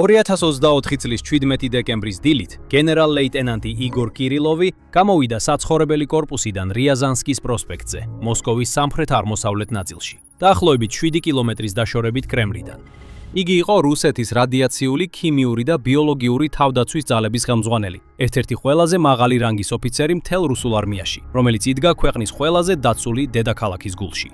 2024 წლის 17 დეკემბრის დილით გენერალ-ლეიტენანტი იგორ კირილოვი გამოვიდა საცხოვრებელი კორპუსიდან რიაზანსკის პროსპექტზე, მოსკოვის სამხრეთ-აღმოსავლეთ ნაწილში, დაახლოებით 7 კილომეტრის დაშორებით კრემლიდან. იგი იყო რუსეთის რადიაციული, ქიმიური და ბიოლოგიური თავდაცვის ძალების ხელმძღვანელი, ერთ-ერთი ყველაზე მაღალი რანგის ოფიცერი მთელ რუსულ არმიაში, რომელიც იდგა ქვეყნის ყველაზე დაცული დედაქალაქის გულში.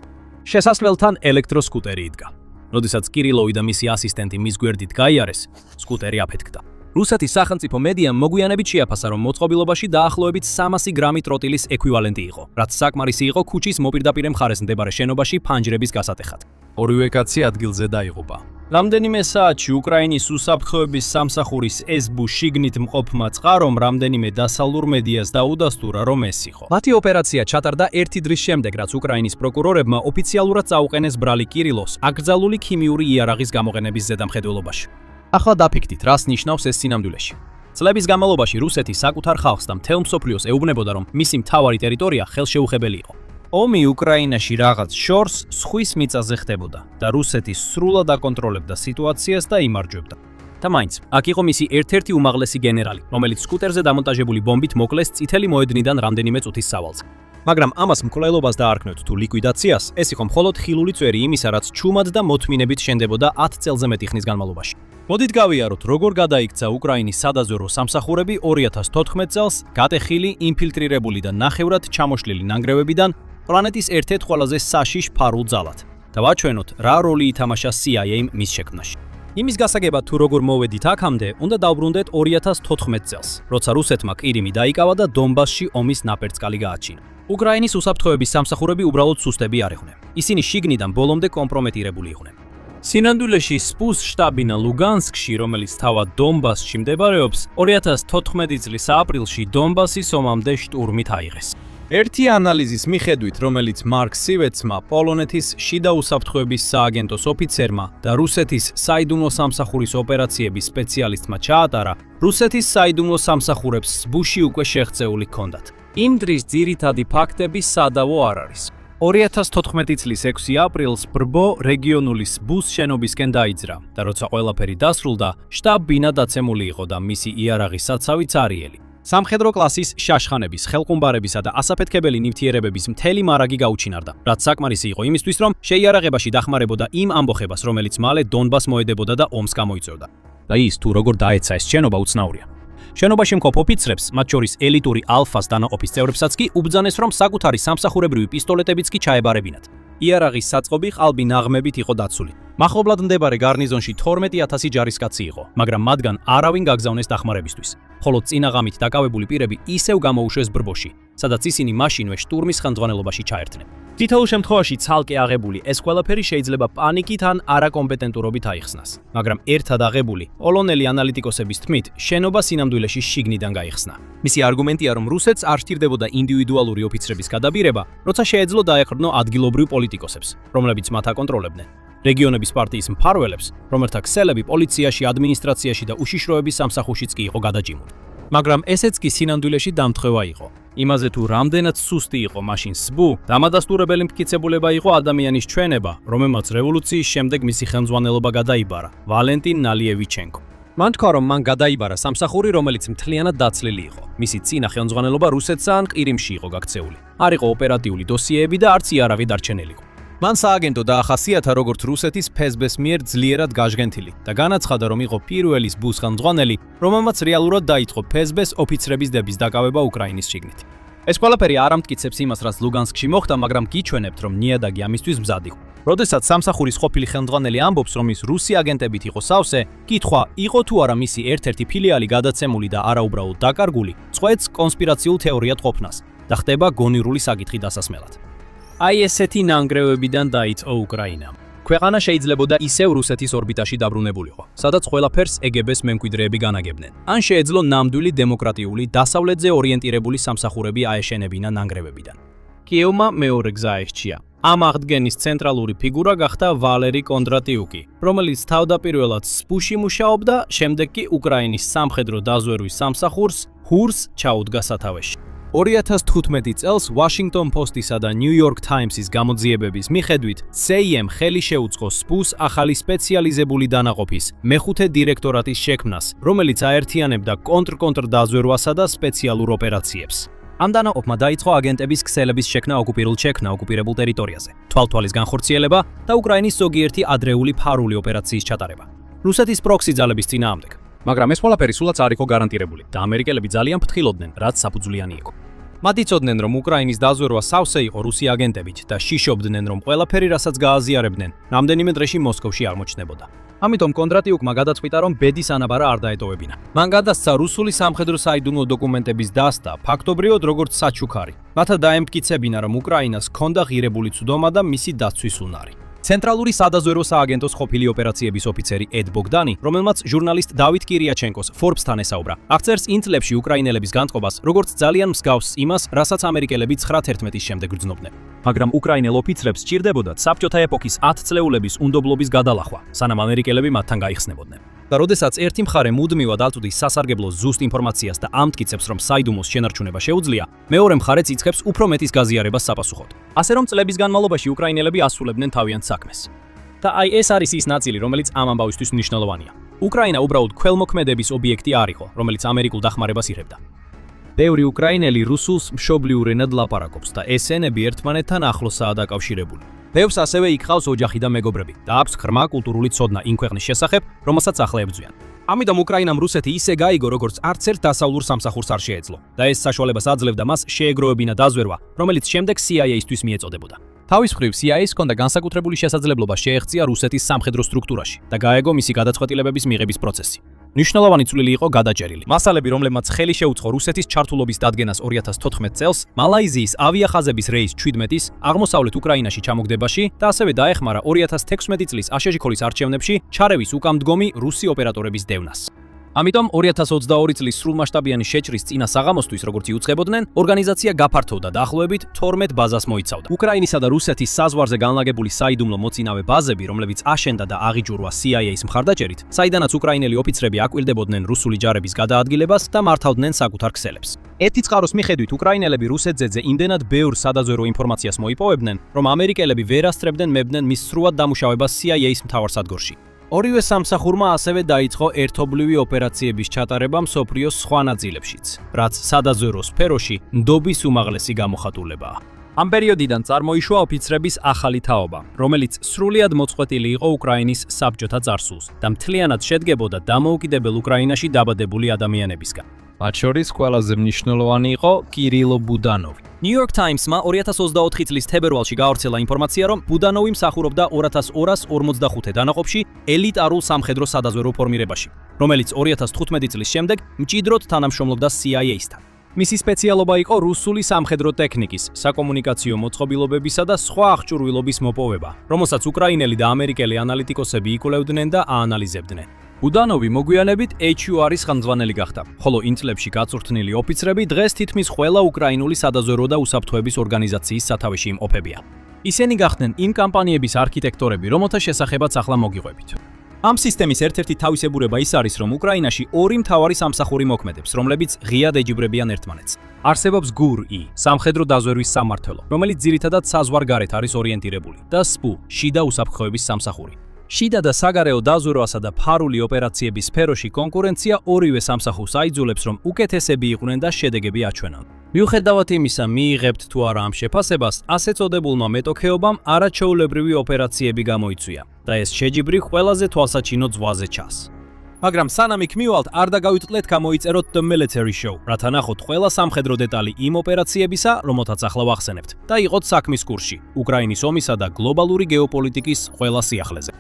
შესასვლელთან ელექტროსკუტერი იდგა. როდესაც კირილოვი და მისი ასისტენტი მის გვერდით გაიარეს, სკუტერი აფეთქდა. რუსეთის სახელმწიფო მედიამ მოგვიანებით შეაფასა, რომ მოწყობილობაში დაახლოებით 300 გრამი ტროტილის ექვივალენტი იყო, რაც საკმარისი იყო ქუჩის მოპირდაპირე მხარეს მდებარე შენობაში ფანჯრების გასატეხად. ორივე კაცი ადგილზე დაიღუპა. რამდენიმე საათში უკრაინის უსაფრთხოების სამსახურის SBU შიგნით მყოფმა წყარომ რამდენიმე დასავლურ მედიას დაუდასტურა, რომ ეს იყო. მათი ოპერაცია ჩატარდა ერთი დღის შემდეგ, რაც უკრაინის პროკურორებმა ოფიციალურად წაუყენეს ბრალი კირილოვს აკრძალული ქიმიური იარაღის გამოყენების ზედამხედველობაში. ახლა დაფიქრდით, რას ნიშნავს ეს სინამდვილეში. წლების განმავლობაში რუსეთი საკუთარ ხალხს და მთელ მსოფლიოს ეუბნებოდა, რომ მისი მთავარი ტერიტორია ხელშეუხებელი იყო. ომი უკრაინაში რაღაც შორს სხვის მიწაზე ხდებოდა და რუსეთი სრულად აკონტროლებდა სიტუაციას და იმარჯვებდა. და მაინც, აქ იყო მისი ერთ-ერთი უმაღლესი გენერალი, რომელიც სკუტერზე დამონტაჟებული ბომბით მოკლეს წითელი მოედნიდან რამდენიმე წუთის სავალზე. მაგრამ ამას მკვლელობას დაარქმევთ თუ ლიკვიდაციას, ეს იყო მხოლოდ ხილული წვერი იმისა, რაც ჩუმად და მოთმინებით შენდებოდა 10 წელზე მეტი ხნის განმავლობაში. მოდით გავიაროთ, როგორ გადაიქცა უკრაინის სადაზვერვო სამსახურები 2014 წელს გატეხილი, ინფილტრირებული და ნახევრად ჩამოშლილი ნანგრევებიდან პლანეტის ერთ-ერთ ყველაზე საშიშ ფარულ ძალად და ვაჩვენოთ, რა როლი ითამაშა CIA-მ მის შექმნაში. იმის გასაგებად, თუ როგორ მოვედით აქამდე, უნდა დავბრუნდეთ 2014 წელს, როცა რუსეთმა ყირიმი დაიკავა და დონბასში ომის ნაპერწკალი გააჩინა. უკრაინის უსაფრთხოების სამსახურები უბრალოდ სუსტები არ იყვნენ. ისინი შიგნიდან ბოლომდე კომპრომეტირებული იყვნენ. სინამდვილეში SBU-ს შტაბინა ლუგანსკში, რომელიც თავად დონბასში მდებარეობს, 2014 წლის აპრილში დონბასის ომამდე შტურმით აიღეს. ერთი ანალიზის მიხედვით, რომელიც მარკ სივეცმა, პოლონეთის შიდა უსაფრთხოების სააგენტოს ოფიცერმა და რუსეთის საიდუმლო სამსახურის ოპერაციების სპეციალისტმა ჩაატარა, რუსეთის საიდუმლო სამსახურებს SBU-ში უკვე შეღწეული ჰქონდათ. იმ დრის ძირითადი ფაქტები სადავო არ არის. 2014 წლის 6 აპრილს ბრბო რეგიონული SBU-ს შენობისკენ დაიძრა და როცა ყველაფერი დასრულდა, შტაბ-ბინა დაცემული იყო და მისი იარაღის საცავი წარიელი. სამხედრო კლასის შაშხანების, ხელყუმბარებისა და ასაფეთქებელი ნივთიერებების მთელი მარაგი გაუჩინარდა, რაც საკმარისი იყო იმისთვის, რომ შეიარაღებაში დახმარებოდა იმ ამბოხებას, რომელიც მალე დონბას მოედებოდა და ომს გამოიწვევდა. და ის თუ როგორ დაეცა ეს შენობა უცნაურია. შენობაში მყოფ ოფიცრებს, მათ შორის ელიტური ალფას დანაყოფის წევრებსაც კი უბრძანეს, რომ საკუთარი სამსახურებრივი პისტოლეტებიც კი ჩაებარებინათ. იარაღის საწყობი ყალბი ნაღმებით იყო დაცული. მახლობლად მდებარე გარნიზონში 12,000 ჯარისკაცი იყო, მაგრამ მათგან არავინ გაგზავნეს დახმარებისთვის. ხოლო წინაღამით დაკავებული პირები ისევ გამოუშვეს ბრბოში, სადაც ისინი მაშინვე შტურმის ხელმძღვანელობაში ჩაერთნენ. თითოეულ შემთხვევაში ცალკე აღებული ეს ყველაფერი შეიძლება პანიკით ან არაკომპეტენტურობით აიხსნას, მაგრამ ერთად აღებული, პოლონელი ანალიტიკოსების თქმით, შენობა სინამდვილეში შიგნიდან გაიხსნა. მისი არგუმენტია, რომ რუსეთს არ სჭირდებოდა ინდივიდუალური ოფიცრების გადაბირება, როცა შეეძლო დაეყრდნო ადგილობრივ პოლიტიკოსებს, რომლებიც მათ აკონტროლებდნენ. რეგიონების პარტიის მფარველებს, რომელთა ქსელები პოლიციაში, ადმინისტრაციაში და უშიშროების სამსახურშიც კი იყო გადაჭიმული. მაგრამ ესეც კი სინამდვილეში დამთხევა იყო. იმაზე თუ რამდენად სუსტი იყო მაშინ SBU, დამადასტურებელი მტკიცებულება იყო ადამიანის ჩვენება, რომელმაც რევოლუციის შემდეგ მისი ხელმძღვანელობა გადაიბარა, ვალენტინ ნალიევიჩენკო. მან თქვა, რომ მან გადაიბარა სამსახური, რომელიც მთლიანად დაცლილი იყო. მისი წინა ხელმძღვანელობა რუსეთსა ან ყირიმში იყო გაქცეული. არ იყო ოპერატიული დოსიეები და არც იარავი დარჩენილი. მან სააგენტო დაახასიათა როგორც რუსეთის FSB-ს მიერ ძლიერად გაჟღენთილი და განაცხადა, რომ იყო პირველი SBU-ს ხელმძღვანელი, რომელმაც რეალურად დაიწყო FSB-ს ოფიცრების დების დაკავება უკრაინის შიგნით. ეს ყველაფერი არ ამტკიცებს იმას, რაც ლუგანსკში მოხდა, მაგრამ გიჩვენებთ, რომ ნიადაგი ამისთვის მზად იყო. როდესაც სამსახურის ყოფილი ხელმძღვანელი ამბობს, რომ ის რუსი აგენტებით იყო სავსე, კითხვა, იყო თუ არა მისი ერთ-ერთი ფილიალი გადაცემული და არა უბრალოდ დაკარგული, წყვეტს კონსპირაციულ თეორიად ყოფნას და ხდება გონივრული საკითხი დასასმელად. აი ესეთი ნანგრევებიდან დაიწყო უკრაინა. ქვეყანა შეიძლებოდა ისევ რუსეთის ორბიტაში დაბრუნებულიყო, სადაც ყველაფერს ეგბ-ს მემკვიდრეები განაგებდნენ. ან შეეძლო ნამდვილი დემოკრატიული, დასავლეთზე ორიენტირებული სამსახურები აეშენებინა ნანგრევებიდან. კიევმა მეორე გზა აირჩია. ამ აღდგენის ცენტრალური ფიგურა გახდა ვალერი კონდრატიუკი, რომელიც თავდაპირველად SBU-ში მუშაობდა, შემდეგ კი უკრაინის სამხედრო დაზვერვის სამსახურს HURS ჩაუდგა სათავეში. 2015 წელს Washington Post-ისა და New York Times-ის გამოძიებების მიხედვით CIEM ხელი შეუწყო SPU-ს ახალი სპეციალიზებული დანაყოფის მეხუთე დირექტორატის შექმნას, რომელიც აერთიანებდა კონტრ-დაზვერვასა და სპეციალურ ოპერაციებს. ამ დანაყოფმა დაიწყო აგენტების ქსელების შექმნა ოკუპირებულ ტერიტორიაზე, თვალთვალის განხორციელება და უკრაინის ზოგიერთი ადრეული ფარული ოპერაციის ჩატარება. რუსეთის პროქსი ძალების წინააღმდეგ. მაგრამ ეს ყველაფერი სულაც არ იყო გარანტირებული და ამერიკელები ძალიან ფრთხილობდნენ, რაც საფუძვლიანი იყო. მათ იცოდნენ, რომ უკრაინის დაზვერვა სავსე იყო რუსი აგენტებით და შიშობდნენ, რომ ყველაფერი, რასაც გააზიარებდნენ, რამდენიმე დღეში მოსკოვში აღმოჩნდებოდა. ამიტომ კონდრატიუკმა გადაწყვიტა, რომ ბედის ანაბარა არ დაეტოვებინა. მან გადასცა რუსული სამხედრო საიდუმლო დოკუმენტების დასტა, ფაქტობრივად როგორც საჩუქარი. მათა დაემტკიცებინა, რომ უკრაინას ჰქონდა ღირებული ცუდომა და მისი დაცვის უნარი. ცენტრალური სადაზვერვო სააგენტოს ყოფილი ოპერაციების ოფიცერი ედ ბოგდანი, რომელმაც ჟურნალისტ დავით კირიაჩენკოს Forbes-თან ესაუბრა, აღწერს იმ წლებში უკრაინელების განწყობას, როგორც ძალიან მსგავს იმას, რასაც ამერიკელები 9/11-ის შემდეგ გრძნობდნენ. მაგრამ უკრაინელ ოფიცრებს სჭირდებოდათ საბჭოთა ეპოქის 10 წლეულების უნდობლობის გადალახვა, სანამ ამერიკელები მათთან გაიხსნებოდნენ. და როდესაც ერთი მხარე მუდმივად აწვდის სასარგებლო ზუსტ ინფორმაციას და ამტკიცებს, რომ საიდუმლოს შენარჩუნება შეუძლია, მეორე მხარეც იწყებს უფრო მეტის გაზიარებას საპასუხოდ. ასე რომ წლების განმავლობაში უკრაინელები ასრულებდნენ თავიანთ საქმეს. და აი ეს არის ის ნაწილი, რომელიც ამ ამბავისთვის მნიშვნელოვანია. უკრაინა უბრალოდ ქველმოქმედების ობიექტი არ იყო, რომელიც ამერიკულ დახმარებას იღებდა. ბევრი უკრაინელი რუსულს მშობლიურ ენად ლაპარაკობს და ეს ენები ერთმანეთთან ახლოსაა დაკავშირებული. ბევრს ასევე იქ ყავს ოჯახი და მეგობრები და აქვს ღრმა კულტურული ცოდნა იმ ქვეყნის შესახებ, რომელსაც ახლა ებრძვიან. ამიტომ უკრაინამ რუსეთი ისე გაიგო, როგორც არც ერთ დასავლურ სამსახურს არ შეეძლო და ეს საშუალებას აძლევდა მას შეეგროვებინა დაზვერვა, რომელიც შემდეგ CIA-ისთვის მიეწოდებოდა. თავის მხრივ CIA-ს ჰქონდა განსაკუთრებული შესაძლებლობა შეეღწია რუსეთის სამხედრო სტრუქტურაში და გაეგო მისი გადაწყვეტილებების მიღების პროცესი. მნიშვნელოვანი წვლილი იყო გადაჭერილი. მასალები, რომლებმაც ხელი შეუწყო რუსეთის ჩართულობის დადგენას 2014 წელს, მალაიზიის ავიახაზების რეის 17-ის აღმოსავლეთ უკრაინაში ჩამოგდებაში და ასევე დაეხმარა 2016 წლის აშეჟიქოლის არჩევნებში ჩარევის უკამდგომი რუსი ოპერატორების დევნას. ამიტომ 2022 წლის სრულმასშტაბიანი შეჭრის წინა საღამოსთვის, როგორც იუწყებოდნენ, ორგანიზაცია გაფართოვდა დაახლოებით 12 ბაზას მოიცავდა. უკრაინისა და რუსეთის საზღვარზე განლაგებული საიდუმლო მოწინავე ბაზები, რომლებიც აშენდა და აღიჯურვა CIA-ის მხარდაჭერით, საიდანაც უკრაინელი ოფიცრები აკვირდებოდნენ რუსული ჯარების გადაადგილებას და მართავდნენ საკუთარ ქსელებს. ერთი წყაროს მიხედვით უკრაინელები რუსეთზე იმდენად ბევრ სადაზვერვო ინფორმაციას მოიპოვებდნენ, რომ ამერიკელები ვერ ასწრებდნენ მებდნენ მის სრულად დამუშავებას CIA-ის მთავარსადგურში. ორივე სამსახურმა ასევე დაიწყო ერთობლივი ოპერაციების ჩატარება მსოფლიოს სხვა ნაწილებშიც, რაც სადაზვერვო სფეროში ნდობის უმაღლესი გამოხატულებაა. ამ პერიოდიდან წარმოიშვა ოფიცრების ახალი თაობა, რომელიც სრულად მოწყვეტილი იყო უკრაინის საბჭოთა წარსულს და მთლიანად შედგებოდა დამოუკიდებელ უკრაინაში დაბადებული ადამიანებისგან. მათ შორის ყველაზე მნიშვნელოვანი იყო კირილო ბუდანოვი. New York Times-მა 2024 წლის თებერვალში გაავრცელა ინფორმაცია, რომ ბუდანოვი მსახურობდა 2245 დანაყოფში ელიტარულ სამხედრო სადაზვერვო ფორმირებაში, რომელიც 2015 წლის შემდეგ მჭიდროდ თანამშრომლობდა CIA-სთან. მისი სპეციალობა იყო რუსული სამხედრო ტექნიკის, საკომუნიკაციო მოწყობილობებისა და სხვა აღჭურვილობის მოპოვება, რომელსაც უკრაინელი და ამერიკელი ანალიტიკოსები იკვლევდნენ და აანალიზებდნენ. ბუდანოვი მოგვიანებით HUR-ის ხელმძღვანელი გახდა, ხოლო იმ წლებში გაწვრთნილი ოფიცრები დღეს თითქმის ყველა უკრაინული სადაზვერვო და უსაფრთხოების ორგანიზაციის სათავეში იმყოფებიან. ისინი გახდნენ იმ კამპანიების არქიტექტორები, რომელთა შესახებაც ახლა მოგიყვებით. ამ სისტემის ერთ-ერთი თავისებურება ის არის, რომ უკრაინაში ორი მთავარი სამსახური მოქმედებს, რომლებიც ღიად ეჯიბრებიან ერთმანეთს. არსებობს GUR-I, სამხედრო დაზვერვის სამმართველო, რომელიც ძირითადად საზღვარგარეთ არის ორიენტირებული, და SPU, შიდა უსაფრთხოების სამსახური. შიდა და საგარეო დაზვერვასა და ფარული ოპერაციების სფეროში კონკურენცია ორივე სამსახურს აიძულებს, რომ უკეთესები იყვნენ და შედეგები აჩვენონ. მიუხედავად იმისა, მიიღებთ თუ არა ამ შეფასებას, ასე წოდებულმა მეტოქეობამ არაჩვეულებრივი ოპერაციები გამოიწვია და ეს შეჯიბრი ყველაზე თვალსაჩინო ზღვაზე ჩას. მაგრამ სანამ იქ მივალთ, არ დაგავიწყდეთ გამოიწეროთ The Military Show, რათა ნახოთ ყველა სამხედრო დეტალი იმ ოპერაციებისა, რომელთაც ახლა ვახსენებთ, და იყოთ საქმის კურსში, უკრაინის ომისა და გლობალური გეოპოლიტიკის ყველა სიახლეზე.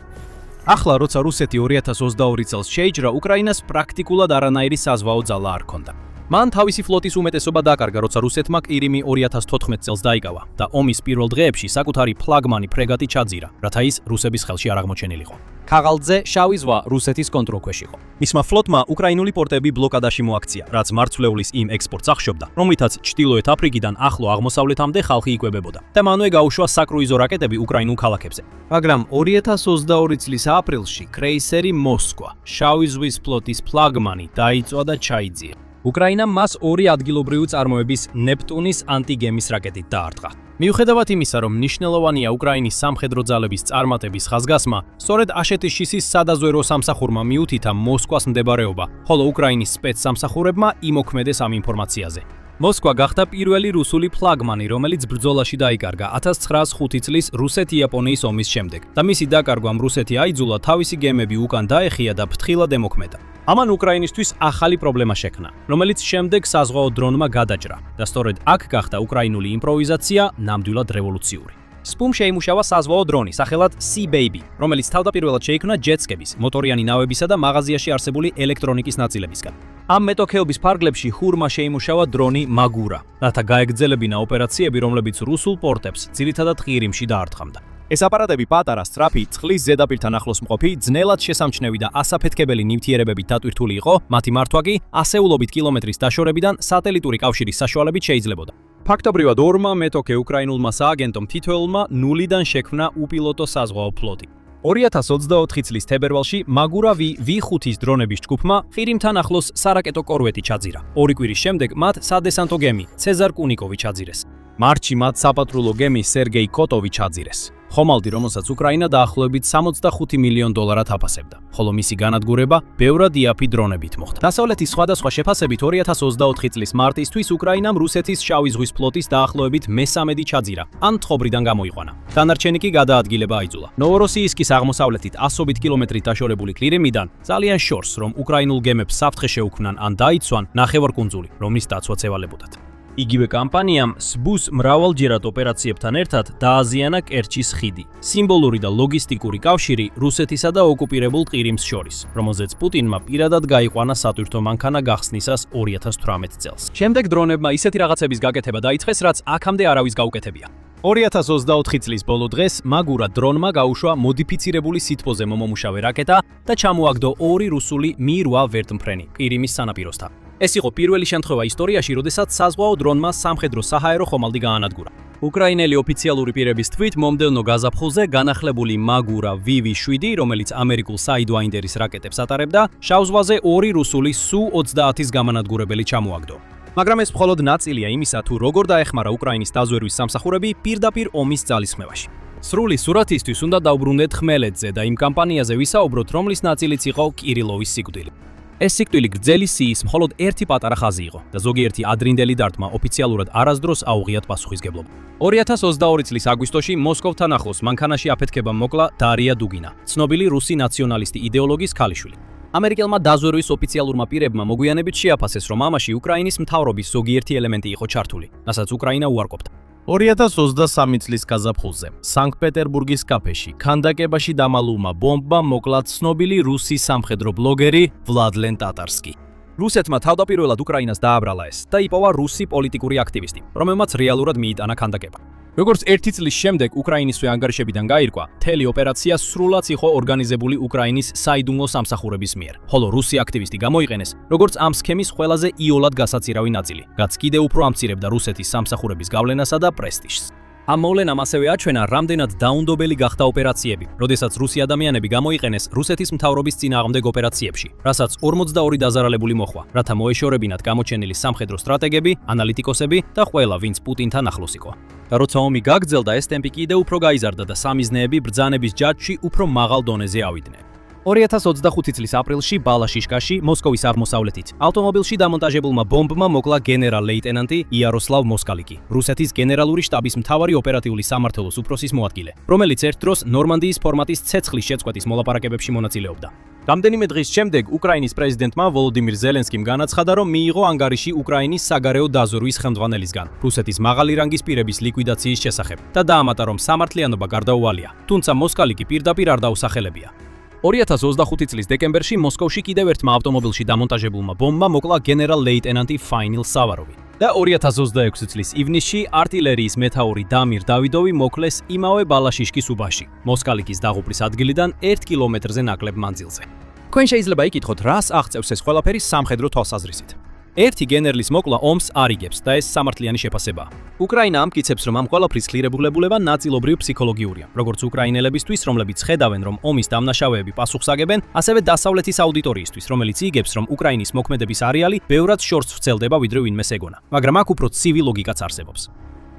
ახლა, როცა რუსეთი 2022 წელს შეიჭრა, უკრაინას პრაქტიკულად არანაირი საზღვაო ძალა არ ჰქონდა. მან თავისი ფლოტის უმეტესობა დაკარგა, როცა რუსეთმა ყირიმი 2014 წელს დაიკავა და ომის პირველ დღეებში საკუთარი ფლაგმანი ფრეგატი ჩაძირა, რათა ის რუსების ხელში არ აღმოჩენილიყო. ქაღალდზე შავი ზღვა რუსეთის კონტროლქვეშ იყო. მისმა ფლოტმა უკრაინული პორტები ბლოკადაში მოაქცია, რაც მარცვლეულის იმ ექსპორტს ახშობდა, რომლითაც ჩრდილოეთ აფრიკიდან ახლო აღმოსავლეთამდე ხალხი იკვებებოდა და მანვე გაუშვა საკრუიზო რაკეტები უკრაინულ ქალაქებზე. მაგრამ 2022 წლის aprილში კრეისერი მოსკვა, შავი ზღვის ფლოტის ფლაგმანი დაიწვა და ჩაიძიეს. უკრაინამ მას 2 ადგილობრივი წარმოების ნეპტუნის ანტიგემის რაკეტით დაარტყა. მიუხედავად იმისა, რომ მნიშვნელოვანია უკრაინის სამხედრო ძალების წარმატების ხაზგასმა, სწორედ აშეტიშისის სადაზვერვო სამსახურმა მიუთითა მოსკვას მდებარეობა, ხოლო უკრაინის სპეცსამსახურებმა იმოქმედეს ამ ინფორმაციაზე. მოსკვა გახდა პირველი რუსული ფლაგმანი, რომელიც ბრძოლაში დაიკარგა 1905 წლის რუსეთ-იაპონიის ომის შემდეგ და მისი დაკარგვამ რუსეთი აიძულა თავისი გემები უკან დაეხია და ფრთხილად ემოქმედა. ამან უკრაინისთვის ახალი პრობლემა შექმნა, რომელიც შემდეგ საზღვაო დრონმა გადაჭრა და სწორედ აქ გახდა უკრაინული იმპროვიზაცია ნამდვილად რევოლუციური. SPUM შეიმუშავა საზღვაო დრონი სახელად Sea-Baby, რომელიც თავდაპირველად შეიქმნა ჯეტსკების, მოტორიანი ნავებისა და მაღაზიაში არსებული ელექტრონიკის ნაწილებისგან. ამ მეტოქეობის ფარგლებში ჰურმა შეიმუშავა დრონი Magura, რათა გაეგრძელებინა ოპერაციები, რომლებიც რუსულ პორტებს ძირითადად ყირიმში დაარტყამდა. ეს აპარატები პატარა, სწრაფი, წყლის ზედაპირთან ახლოს მყოფი, ძნელად შესამჩნევი და ასაფეთქებელი ნივთიერებებით დატვირთული იყო, მათი მართვა კი ასეულობით კილომეტრის დაშორებიდან სატელიტური კავშირის საშუალებით შეიძლებოდა. ფაქტობრივად ორმა მეტოქე უკრაინულმა სააგენტომ თითოეულმა ნულიდან შექმნა უპილოტო საზღვაო ფლოტი. 2024 წლის თებერვალში Magura V5-ის დრონების ჯგუფმა ყირიმთან ახლოს სარაკეტო კორვეტი ჩაძირა. 2 კვირის შემდეგ მათ სადესანტო გემი Cezar Kunikov ჩაძირეს. მარტში მათ საპატრულო გემი Sergei Kotov ჩაძირეს. ხომალდი, რომელსაც უკრაინა დაახლოებით $65 მილიონ აფასებდა, ხოლო მისი განადგურება ბევრად იაფი დრონებით მოხდა. დასავლეთის სხვადასხვა შეფასებით 2024 წლის მარტისთვის უკრაინამ რუსეთის შავი ზღვის ფლოტის დაახლოებით მე-13 ჩაძირა, ან თხრიდან გამოიყვანა. დანარჩენი კი გადაადგილება აიძულა. ნოვოროსიისკის აღმოსავლეთით 100 კილომეტრით დაშორებული კლირიმიდან ძალიან შორს, რომ უკრაინულ გემებს საფრთხე შეუქმნან ან დაიცვან ნახევარკუნძული, რომლის დაცვაც ევალებოდათ. იგივე კამპანიამ SBU-ს მრავალჯერად ოპერაციებთან ერთად დააზიანა კერჩის ხიდი, სიმბოლური და ლოგისტიკური კავშირი რუსეთისა და ოკუპირებულ ყირიმს შორის, რომელზეც პუტინმა პირადად გაიყვანა სატვირთო მანქანა გახსნისას 2018 წელს. შემდეგ დრონებმა ისეთი რაღაცების გაკეთება დაიწყეს, რაც აქამდე არავის გაუკეთებია. 2024 წლის ბოლო დღეს Magura დრონმა გაუშვა მოდიფიცირებული სითბოზე მომუშავე რაკეტა და ჩამოაგდო 2 რუსული Mi-8 ვერტმფრენი ყირიმის სანაპიროსთან. ეს იყო პირველი შემთხვევა ისტორიაში, როდესაც საზღვაო დრონმა სამხედრო საჰაერო ხომალდი გაანადგურა. უკრაინელი ოფიციალური პირების თვით, მომდევნო გაზაფხულზე განახლებული Magura V7, რომელიც ამერიკულ Sidewinder-ის რაკეტებს ატარებდა, შავ ზღვაზე 2 რუსული Su-30-ის გამანადგურებელი ჩამოაგდო. მაგრამ ეს მხოლოდ ნაწილია იმისა, თუ როგორ დაეხმარა უკრაინის დაზვერვის სამსახურები პირდაპირ ომის ძალისხმევაში. სრული სურათისთვის უნდა დავბრუნდეთ ხმელეთზე და იმ კამპანიაზე ვისაუბროთ, რომლის ნაწილიც იყო კირილოვის სიკვდილი. ეს სიკვდილი გრძელი სიის მხოლოდ ერთი პატარა ხაზი იყო და ზოგიერთი ადრინდელი დარტყმა ოფიციალურად არასდროს აუღიათ პასუხისგებლობა. 2022 წლის აგვისტოში მოსკოვთან ახლოს მანქანაში აფეთქება მოკლა დარია დუგინა, ცნობილი რუსი ნაციონალისტი იდეოლოგის ქალიშვილი. ამერიკელმა დაზვერვის ოფიციალურმა პირებმა მოგვიანებით შეაფასეს, რომ ამაში უკრაინის მთავრობის ზოგიერთი ელემენტი იყო ჩართული, რასაც უკრაინა უარყოფდა. 2023 წლის გაზაფხულზე სანქტ-პეტერბურგის კაფეში ქანდაკებაში დამალულმა ბომბამ მოკლა ცნობილი რუსი სამხედრო ბლოგერი ვლადლენ ტატარსკი. რუსეთმა თავდაპირველად უკრაინას დააბრალა ეს და იპოვა რუსი პოლიტიკური აქტივისტი, რომელმაც რეალურად მიიტანა ქანდაკება. როგორც 1 წლის შემდეგ უკრაინისვე ანგარიშებიდან გაირკვა, მთელი ოპერაცია სრულად იყო ორგანიზებული უკრაინის საიდუმლო სამსახურების მიერ, ხოლო რუსი აქტივისტი გამოიყენეს, როგორც ამ სქემის ყველაზე იოლად გასაწირავი ნაწილი, რაც კიდევ უფრო ამცირებდა რუსეთის სამსახურების გავლენასა და პრესტიჟს. ამ მოვლენამ ასევე აჩვენა, რამდენად დაუნდობელი გახდა ოპერაციები, როდესაც რუსი ადამიანები გამოიყენეს რუსეთის მთავრობის წინააღმდეგ ოპერაციებში, რასაც 42 დაზარალებული მოხვა, რათა მოეშორებინათ გამოჩენილი სამხედრო სტრატეგები, ანალიტიკოსები და ყველა, ვინც პუტინთან ახლოს იყო. და როცა ომი გაგრძელდა, ეს ტემპი კიდევ უფრო გაიზარდა და სამიზნეები ბრძანების ჯაჭვში უფრო მაღალ დონეზე ავიდნენ. 2025 წლის აპრილში ბალაშიშკაში, მოსკოვის აღმოსავლეთით, ავტომობილში დამონტაჟებულმა ბომბმა მოკლა გენერალ-ლეიტენანტი იაროსლავ მოსკალიკი, რუსეთის გენერალური შტაბის მთავარი ოპერატიული სამმართველოს უფროსის მოადგილე, რომელიც ერთ დროს ნორმანდიის ფორმატის ცეცხლის შეწყვეტის მოლაპარაკებებში მონაწილეობდა. რამდენიმე დღის შემდეგ უკრაინის პრეზიდენტმა ვოლოდიმირ ზელენსკიმ განაცხადა, რომ მიიღო ანგარიში უკრაინის საგარეო დაზვერვის ხელმძღვანელისგან რუსეთის მაღალი რანგის პირების ლიკვიდაციის შესახებ და დაამატა, რომ სამართლიანობა გარდაუვალია, თუმცა მოსკალიკი პირდაპირ არ დაუსახელებია. 2025 წლის დეკემბერში მოსკოვში კიდევ ერთმა ავტომობილში დამონტაჟებულმა ბომბმა მოკლა გენერალ-ლეიტენანტი ფაინილ სავაროვი და 2026 წლის ივნისში არტილერიის მეთაური დამირ დავიდოვი მოკლეს იმავე ბალაშიშკის უბანში, მოსკალიკის დაღუპვის ადგილიდან 1 კილომეტრზე ნაკლებ მანძილზე. თქვენ შეიძლება იკითხოთ, რას აღწევს ეს ყველაფერი სამხედრო თვალსაზრისით. ერთი გენერლის მოკლა ომს არ იგებს და ეს სამართლიანი შეფასებაა. უკრაინა ამტკიცებს, რომ ამ ყველაფრის ღირებულებულება ნაწილობრივ ფსიქოლოგიურია, როგორც უკრაინელებისთვის, რომლებიც ხედავენ, რომ ომის დამნაშავეები პასუხს აგებენ, ასევე დასავლეთის აუდიტორიისთვის, რომელიც იგებს, რომ უკრაინის მოქმედების არეალი ბევრად შორს ვრცელდება, ვიდრე ვინმეს ეგონა. მაგრამ აქ უფრო ცივი ლოგიკაც არსებობს.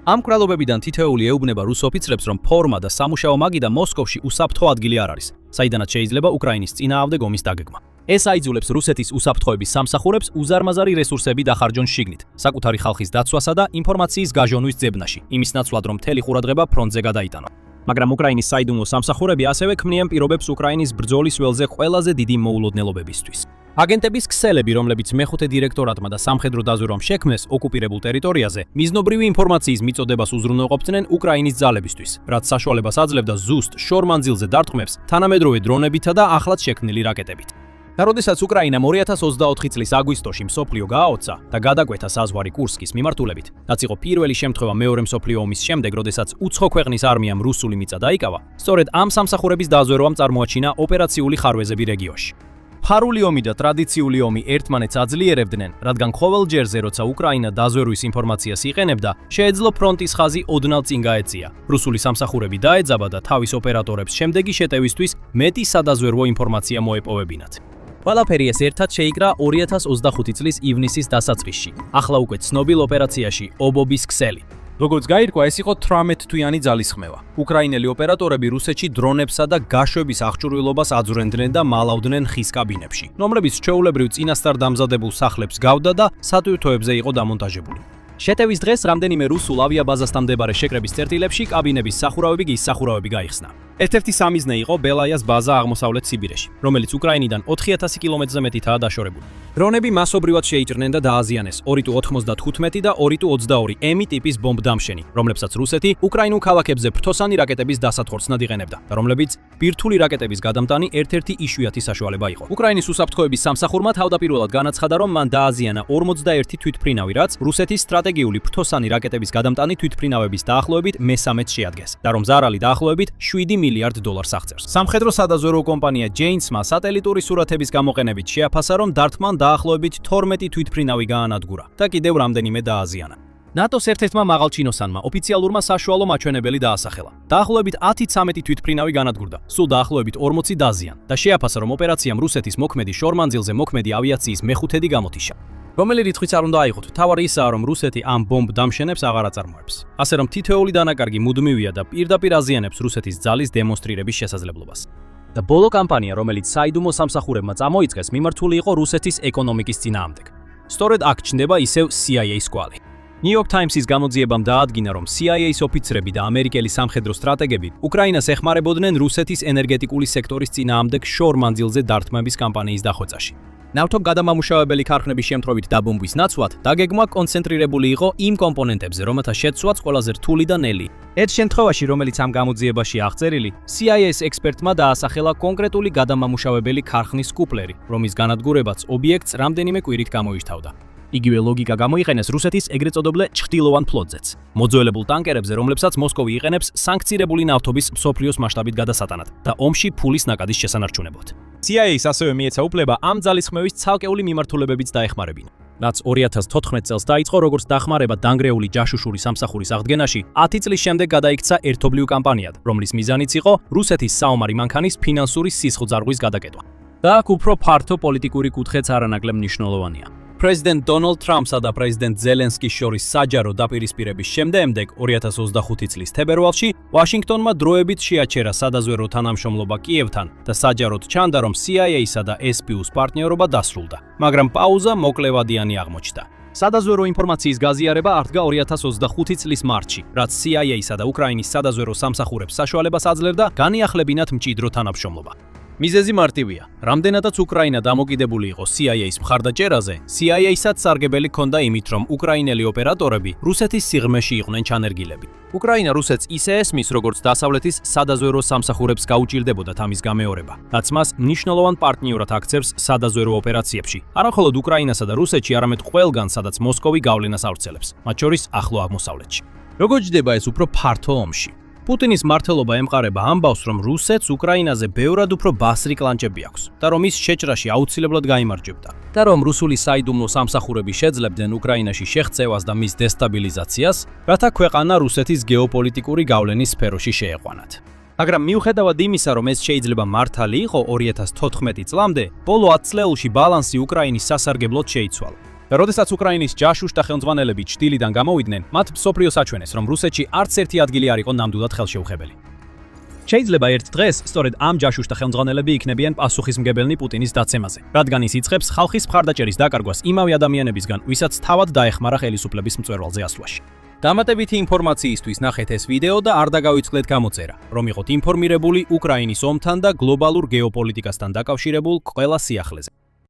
ამ კრალობებიდან თითოეული ეუბნება რუს ოფიცრებს, რომ ფორმა და სამუშაო მაგიდა მოსკოვში უსაფრთხო ადგილი არ არის, საიდანაც შეიძლება უკრაინის წინააღმდეგ ომის დაგეგმა. ეს აიძულებს რუსეთის უსაფრთხოების სამსახურებს უზარმაზარი რესურსები დახარჯონ შიგნით, საკუთარი ხალხის დაცვასა და ინფორმაციის გაჟონვის ძებნაში, იმის ნაცვლად, რომ მთელი ყურადღება ფრონტზე გადაიტანონ. მაგრამ უკრაინის საიდუმლო სამსახურები ასევე ქმნიან პირობებს უკრაინის ბრძოლის ველზე ყველაზე დიდი მოულოდნელობებისთვის. აგენტების ქსელები, რომლებიც მეხუთე დირექტორატმა და სამხედრო დაზვერვამ შექმნეს ოკუპირებულ ტერიტორიაზე, მიზნობრივი ინფორმაციის მიწოდებას უზრუნველყოფდნენ უკრაინის ძალებისთვის, რაც საშუალებას აძლევდა ზუსტ შორ მანძილზე დარტყმებს თანამედროვე დრონებითა და ახლად შექმნილი რაკეტებით. და როდესაც უკრაინამ 2024 წლის აგვისტოში მსოფლიო გააოცა და გადაკვეთა საზღვარი კურსკის მიმართულებით, რაც იყო პირველი შემთხვევა მეორე მსოფლიო ომის შემდეგ, როდესაც უცხო ქვეყნის არმიამ რუსული მიწა დაიკავა, სწორედ ამ სამსახურების დაზვერვამ წარმოაჩინა ოპერაციული ხარვეზები რეგიონში. ფარული ომი და ტრადიციული ომი ერთმანეთს აძლიერებდნენ, რადგან ყოველ ჯერზე, როცა უკრაინა დაზვერვის ინფორმაციას იყენებდა, შეეძლო ფრონტის ხაზი ოდნავ წინ გაეწია. რუსული სამსახურები დაეძაბა და თავის ოპერატორებს შემდეგი შეტევისთვის მეტი სადაზვერვო ინფორმაცია მოეპოვებინათ. ყველაფერი ეს ერთად შეიკრა 2025 წლის ივნისის დასაწყისში, ახლა უკვე ცნობილ ოპერაციაში ობობის ქსელი. როგორც გაირკვა, ეს იყო 18 თვიანი ძალისხმევა. უკრაინელი ოპერატორები რუსეთში დრონებსა და გაშვების აღჭურვილობას აძვრენდნენ და მალავდნენ ხის კაბინებში, რომლებიც ჩვეულებრივ წინასწარ დამზადებულ სახლებს გავდა და სატვირთოებზე იყო დამონტაჟებული. შეტევის დღეს რამდენიმე რუსულ ავიაბაზასთან მდებარე შეკრების წერტილებში კაბინების სახურავები გისახურავები გაიხსნა. ერთ-ერთი სამიზნე იყო ბელაიას ბაზა აღმოსავლეთ სიბირეში, რომელიც უკრაინიდან 4000 კილომეტრზე მეტითაა დაშორებული. დრონები მასობრივად შეიჭრნენ და დააზიანეს 2-95 და 2-22 ემი ტიპის ბომბდამშენი, რომლებსაც რუსეთი უკრაინულ ქალაქებზე ფრთოსანი რაკეტების დასათხოვცნად იყენებდა და რომლებიც ბირთვული რაკეტების გადამტანი ერთ-ერთი იშვიათი საშუალება იყო. უკრაინის უსაფრთხოების სამსახურმა თავდაპირველად განაცხადა, რომ მან დააზიანა 41 თვითმფრინავი, რაც რუსეთის სტრატეგიული ფრთოსანი რაკეტების გადამტანი თვითმფრინავების დაახლოებით მე-13-ს შეადგენს და რომ ზარალი დაახლოებით $7 მილიარდ აღწევს. სამხედრო სადაზვერვო კომპანია ჯეინსმა სატელიტური სურათების გამოყენებით შეაფასა, რომ დარტყმამ დაახლოებით 12 თვითმფრინავი გაანადგურა და კიდევ რამდენიმე დააზიანა. ნატოს ერთ-ერთმა მაღალჩინოსანმა ოფიციალურმა საშუალო მაჩვენებელი დაასახელა. დაახლოებით 10-13 თვითმფრინავი განადგურდა, სულ დაახლოებით 40 დაზიან და შეაფასა, რომ ოპერაციამ რუსეთის მოქმედი შორმანძილზე მოქმედი ავიაციის მეხუთედი გამოთიშა. რომელი რიცხვიც არ უნდა აიღოთ, თავარი ისაა, რომ რუსეთი ამ ბომბ დამშენებს აღარ აწარმოებს. ასე რომ თითოეული დანაკარგი მუდმივია და პირდაპირ აზიანებს რუსეთის ძალის დემონსტრირების შესაძლებლობას. და ბოლო კამპანია, რომელიც საიდუმლო სამსახურებმა წამოიწყეს, მიმართული იყო რუსეთის ეკონომიკის წინააღმდეგ. სწორედ აქ ჩნდება ისევ CIA-ის კვალი. New York Times-ის გამოძიებამ დაადგინა, რომ CIA-ის ოფიცრები და ამერიკელი სამხედრო სტრატეგები უკრაინას ეხმარებოდნენ რუსეთის ენერგეტიკული სექტორის წინააღმდეგ შორ მანძილზე დარტყმების კამპანიის დახვეწაში. ნავთობ გადამამუშავებელი ქარხნების შემთხვევით დაბომბვის ნაცვლად, დაგეგმა კონცენტრირებული იყო იმ კომპონენტებზე, რომელთა შეცვლაც ყველაზე რთული და ნელი. ერთ შემთხვევაში, რომელიც ამ გამოძიებაში აღწერილი, CIA-ის ექსპერტმა დაასახელა კონკრეტული გადამამუშავებელი ქარხნის კუპლერი, რომლის განადგურებაც ობიექტს რამდენიმე კვირით გამოიშთავდა. იგივე ლოგიკა გამოიყენეს რუსეთის ეგრეთ წოდებული ჩრდილოვან ფლოტზეც, მოძველებულ ტანკერებზე, რომლებსაც მოსკოვი იყენებს სანქცირებული ნავთობის მსოფლიოს მასშტაბით გადასატანად და ომში ფულის ნაკადის შესანარჩუნებლად. CIA-ს ასევე მიეცა უფლება ამ ძალისხმევის ცალკეული მიმართულებებიც დაეხმარებინა. რაც 2014 წელს დაიწყო, როგორც დახმარება დანგრეული ჯაშუშური სამსახურის აღდგენაში, 10 წლის შემდეგ გადაიქცა ერთობლივ კამპანიად, რომლის მიზანიც იყო რუსეთის საომარი მანქანის ფინანსური სისხლძარღვის გადაკეტვა. და აქ უფრო ფართო პოლიტიკური კუთხეც არანაკლებ მნიშვნელოვანია. პრეზიდენტ დონალდ ტრამპსა და პრეზიდენტ ზელენსკის შორის საჯარო დაპირისპირების შემდეგ 2025 წლის თებერვალში ვაშინგტონმა დროებით შეაჩერა სადაზვერვო თანამშრომლობა კიევთან და საჯაროდ ჩანდა, რომ CIA-სა და SBU-ს პარტნიორობა დასრულდა, მაგრამ პაუზა მოკლევადიანი აღმოჩნდა. სადაზვერვო ინფორმაციის გაზიარება ართგა 2025 წლის მარტში, რაც CIA-სა და უკრაინის სადაზვერვო სამსახურებს საშუალებას აძლევდა განიახლებინათ მჭიდრო თანამშრომლობა. მიზეზი მარტივია. რამდენადაც უკრაინა დამოკიდებული იყო CIA-ის მხარდაჭერაზე, CIA-საც სარგებელი ჰქონდა იმით, რომ უკრაინელი ოპერატორები რუსეთის სიღრმეში იყვნენ ჩანერგილები. უკრაინა რუსეთს ისე ესმის, როგორც დასავლეთის სადაზვერვო სამსახურებს გაუჭირდებოდა ამის გამეორება, რაც მას მნიშვნელოვან პარტნიორად აქცევს სადაზვერვო ოპერაციებში. არა მხოლოდ უკრაინასა და რუსეთში, არამედ ყველგან, სადაც მოსკოვი გავლენას ავრცელებს, მათ შორის ახლო აღმოსავლეთში. როგორ ჯდება ეს უფრო ფართო ომში? პუტინის მართლობა ემყარება ამბავს, რომ რუსეთს უკრაინაზე ბევრად უფრო ბასრი კლანჭები აქვს და რომ ის შეჭრაში აუცილებლად გაიმარჯვებდა და რომ რუსული საიდუმლო სამსახურები შეძლებდნენ უკრაინაში შეღწევას და მის დესტაბილიზაციას, რათა ქვეყანა რუსეთის გეოპოლიტიკური გავლენის სფეროში შეეყვანათ. მაგრამ მიუხედავად იმისა, რომ ეს შეიძლება მართალი იყო 2014 წლამდე, ბოლო 10 წლებში ბალანსი უკრაინის სასარგებლოდ შეიცვალა. და როდესაც უკრაინის ჯაშუშთა ხელმძღვანელები ჭtildeიდან გამოვიდნენ, მათ მსოფლიოს აჩვენეს, რომ რუსეთში არც ერთი ადგილი არ იყო ნამდვილად ხელშეუხებელი. შეიძლება ერთ დღეს სწორედ ამ ჯაშუშთა ხელმძღვანელები იქნებიან პასუხისმგებელნი პუტინის დაცემაზე, რადგან ის იწყებს ხალხის მხარდაჭერის დაკარგვას იმავე ადამიანებისგან, ვისაც თავად დაეხმარა ხელისუფლების მწვერვალზე ასვლაში. დამატებითი ინფორმაციისთვის ნახეთ ეს ვიდეო და არ დაგავიწყდეთ გამოწერა, რომ იყოთ ინფორმირებული უკრაინის ომთან და გლობალურ გეოპოლიტიკასთან დაკავშირებულ ყველა სიახლეზე.